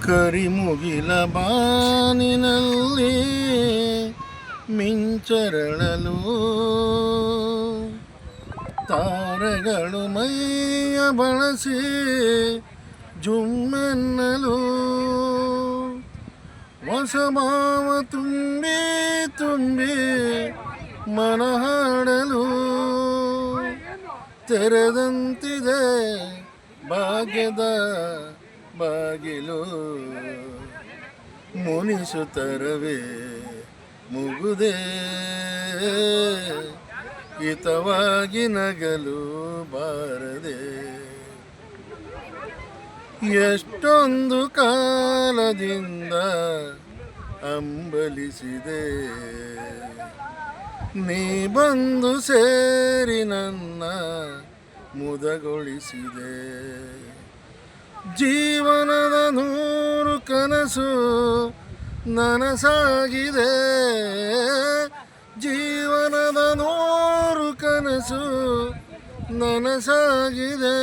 ಕರಿಮುಗಿಲ ಬಾನಿನಲ್ಲಿ ಮಿಂಚರಳಲು ತಾರೆಗಳು ಮೈಯ ಬಳಸಿ ಜುಮ್ಮೆನ್ನಲು ಹೊಸಭಾವ ತುಂಬಿ ತುಂಬಿ ಮನಹಾಡಲು ತೆರೆದಂತಿದೆ ಭಾಗ್ಯದ ಬಾಗಿಲು ಮುನಿಸುತ್ತರವೇ ಮುಗುದೇ ಹಿತವಾಗಿ ನಗಲು ಬಾರದೆ ಎಷ್ಟೊಂದು ಕಾಲದಿಂದ ಅಂಬಲಿಸಿದೆ ನೀ ಬಂದು ಸೇರಿ ನನ್ನ ಮುದಗೊಳಿಸಿದೆ ಜೀವನದ 100 ಕನಸು ನನಸಾಗಿದೆ ಜೀವನದ 100 ಕನಸು ನನಸಾಗಿದೆ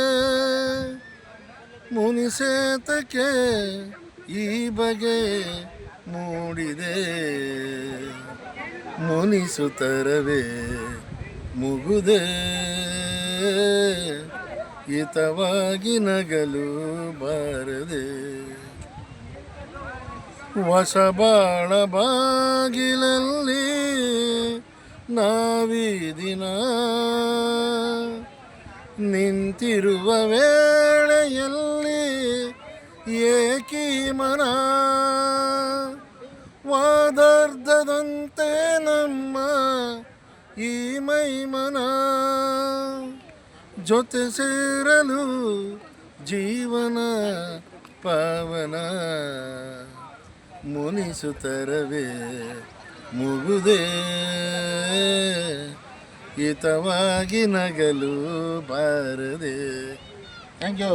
ಮುನಿಸೇತಕ್ಕೆ ಈ ಬಗೆ ಮೂಡಿದೆ ಮುನಿಸುತ್ತರವೇ ಮುಗುದೇ ಹಿತವಾಗಿ ನಗಲು ಬಾರದೆ ಹೊಸಬಾಳ ಬಾಗಿಲಲ್ಲಿ ನಾವೀ ದಿನ ನಿಂತಿರುವ ವೇಳೆಯಲ್ಲಿ ಏಕೀ ಮನ ವಾದರ್ಧದಂತೆ ನಮ್ಮ ಈ ಮೈಮನ ಜೊತೆ ಸೇರಲು ಜೀವನ ಪಾವನ ಮುನಿಸುತ್ತರವೇ ಮುಗುದೇ ಹಿತವಾಗಿ ನಗಲು ಬಾರದೆ. Thank you.